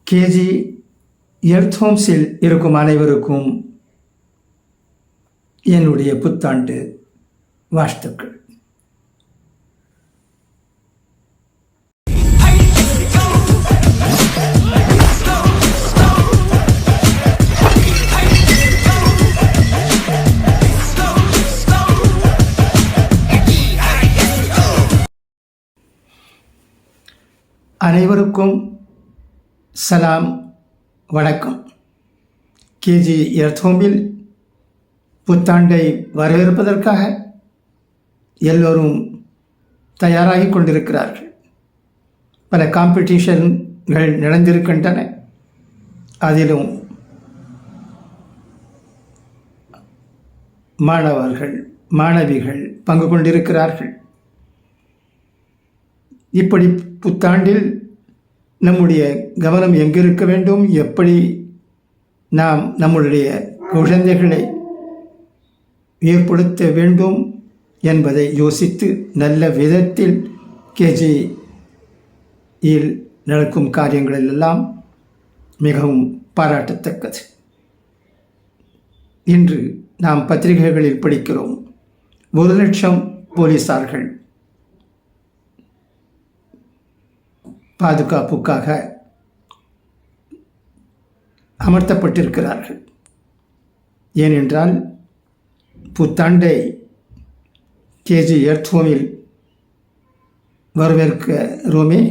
KG earth ஹோம்ஸில் இருக்கும் அனைவருக்கும் என்னுடைய புத்தாண்டு வாழ்த்துக்கள். அனைவருக்கும் சலாம், வணக்கம். கேஜி எர்த் ஹோமில் புத்தாண்டை வரவேற்பதற்காக எல்லோரும் தயாராகி கொண்டிருக்கிறார்கள். பல காம்படிஷன்கள் நடந்திருக்கின்றன. அதிலும் மாணவர்கள் மாணவிகள் பங்கு கொண்டிருக்கிறார்கள். இப்படி புத்தாண்டில் நம்முடைய கவனம் எங்கிருக்க வேண்டும், எப்படி நாம் நம்முடைய குழந்தைகளை ஏற்படுத்த வேண்டும் என்பதை யோசித்து நல்ல விதத்தில் கேஜியில் நடக்கும் காரியங்களெல்லாம் மிகவும் பாராட்டத்தக்கது. இன்று நாம் பத்திரிகைகளில் படிக்கிறோம், 1,00,000 போலீசார்கள் பாதுகாப்புக்காக அமர்த்தப்பட்டிருக்கிறார்கள். ஏனென்றால் புத்தாண்டை கேஜி எர்த் ஹோமில் வரவேற்கிறோமே,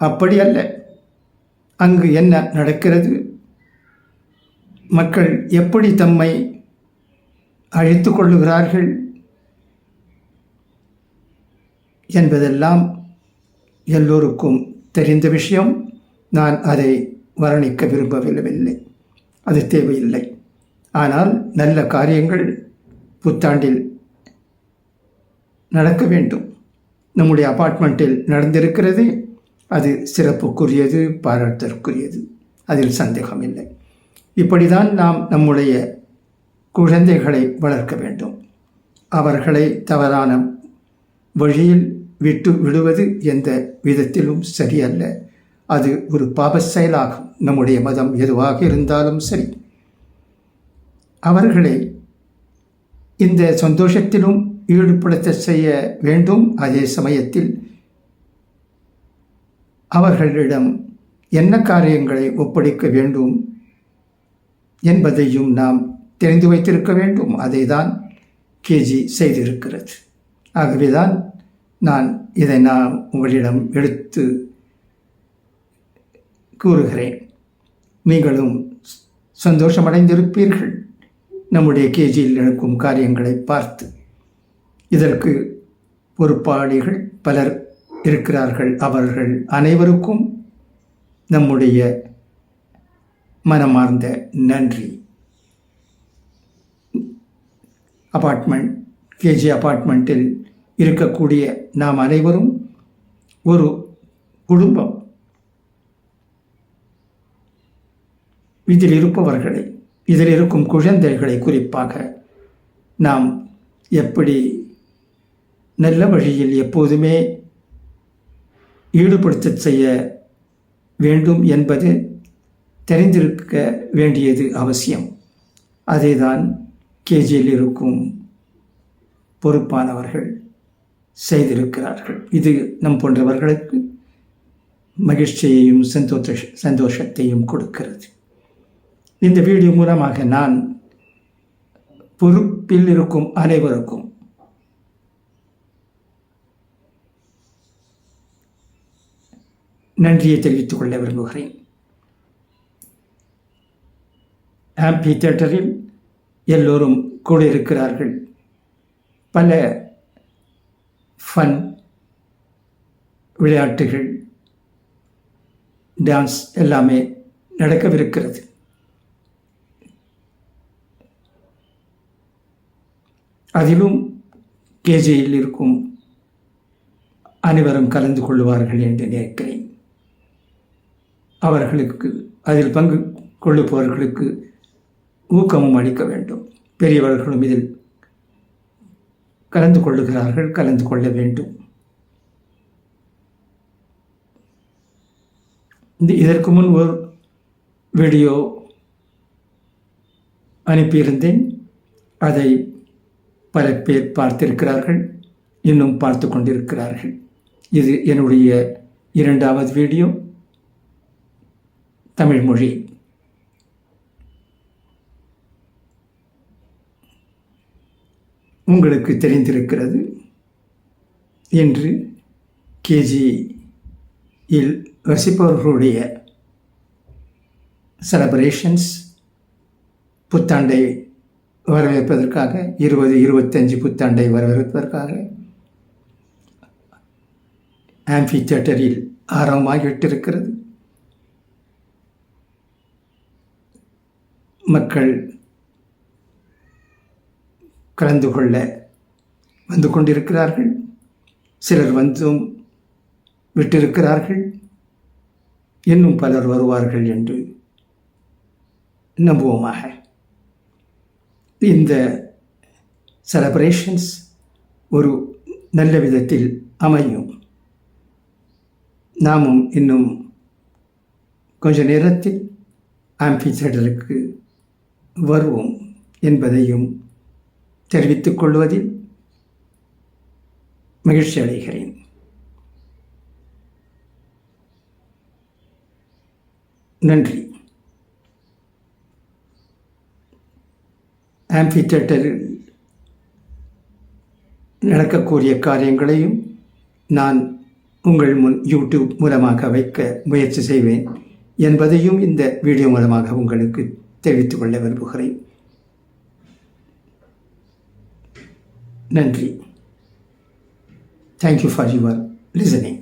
அப்படி அல்ல. அங்கு என்ன நடக்கிறது, மக்கள் எப்படி தம்மை அழைத்து கொள்ளுகிறார்கள் என்பதெல்லாம் எல்லோருக்கும் தெரிந்த விஷயம். நான் அதை வர்ணிக்க விரும்பவில்லை, அது தேவையில்லை. ஆனால் நல்ல காரியங்கள் புத்தாண்டில் நடக்க வேண்டும். நம்முடைய அபார்ட்மெண்ட்டில் நடந்திருக்கிறது, அது சிறப்புக்குரியது, பாராட்டிற்குரியது, அதில் சந்தேகமில்லை. இப்படிதான் நாம் நம்முடைய குழந்தைகளை வளர்க்க வேண்டும். அவர்களை தவறான வழியில் விடுவது எந்த விதத்திலும் சரியல்ல. அது ஒரு பாப செயலாகும். நம்முடைய மதம் எதுவாக இருந்தாலும் சரி, அவர்களை இந்த சந்தோஷத்திலும் ஈடுபடுத்த செய்ய வேண்டும். அதே சமயத்தில் அவர்களிடம் என்ன காரியங்களை ஒப்படைக்க வேண்டும் என்பதையும் நாம் தெரிந்து வைத்திருக்க வேண்டும். அதை தான் கேஜி செய்திருக்கிறது. ஆகவேதான் இதை நான் உங்களிடம் எடுத்து கூறுகிறேன். நீங்களும் சந்தோஷமடைந்திருப்பீர்கள் நம்முடைய கேஜியில் நடக்கும் காரியங்களை பார்த்து. இதற்கு பொறுப்பாளிகள் பலர் இருக்கிறார்கள். அவர்கள் அனைவருக்கும் நம்முடைய மனமார்ந்த நன்றி. கேஜி அபார்ட்மெண்ட்டில் இருக்கக்கூடிய நாம் அனைவரும் ஒரு குடும்பம். இதில் இருப்பவர்களை, இதில் இருக்கும் குழந்தைகளை குறிப்பாக நாம் எப்படி நல்ல வழியில் எப்போதுமே ஈடுபடுத்த செய்ய வேண்டும் என்பது தெரிந்திருக்க வேண்டியது அவசியம். அதைதான் கேஜியில் இருக்கும் பொறுப்பானவர்கள் செய்திருக்கிறார்கள். இது நம் போன்றவர்களுக்கு மகிழ்ச்சியையும் சந்தோஷத்தையும் கொடுக்கிறது. இந்த வீடியோ மூலமாக நான் பொறுப்பில் இருக்கும் அனைவருக்கும் நன்றியை தெரிவித்துக் கொள்ள விரும்புகிறேன். ஆம்பி தியேட்டரில் எல்லோரும் கூட இருக்கிறார்கள். பல ஃபன் விளையாட்டுகள், டான்ஸ் எல்லாமே நடக்கவிருக்கிறது. அதிலும் கேஜியில் இருக்கும் அனைவரும் கலந்து கொள்வார்கள் என்று நினைக்கிறேன். அவர்களுக்கு, அதில் பங்கு கொள்ளுபவர்களுக்கு ஊக்கமும் அளிக்க வேண்டும். பெரியவர்களும் இதில் கலந்து கொள்ளுகிறார்கள், கலந்து கொள்ள வேண்டும். இதற்கு முன் வீடியோ அனுப்பியிருந்தேன். அதை பல பேர் பார்த்திருக்கிறார்கள், இன்னும் பார்த்து கொண்டிருக்கிறார்கள். இது என்னுடைய 2வது வீடியோ தமிழ் மொழி. உங்களுக்கு தெரிந்திருக்கிறது, இன்று கேஜியில் வசிப்பவர்களுடைய செலப்ரேஷன்ஸ், புத்தாண்டை வரவேற்பதற்காக 2025 புத்தாண்டை வரவேற்பதற்காக ஆம்பி தியேட்டரில் ஆரம்பமாகிவிட்டிருக்கிறது. மக்கள் கலந்து கொள்ள வந்து கொண்டிருக்கிறார்கள். சிலர் வந்தும் விட்டிருக்கிறார்கள். இன்னும் பலர் வருவார்கள் என்று நம்புவோமாக. இந்த செலப்ரேஷன்ஸ் ஒரு நல்ல விதத்தில் அமையும். நாமும் இன்னும் கொஞ்ச நேரத்தில் ஆம்பி தியேட்டருக்கு வருவோம் என்பதையும் தெரிவித்துக் கொள்வதில் மகிழ்ச்சி அடைகிறேன். நன்றி. ஆம்பி தியேட்டரில் நடக்கக்கூடிய காரியங்களையும் நான் உங்கள் முன் யூடியூப் மூலமாக வைக்க முயற்சி செய்வேன் என்பதையும் இந்த வீடியோ மூலமாக உங்களுக்கு தெரிவித்துக் கொள்ள விரும்புகிறேன். நன்றி. Thank you for your listening.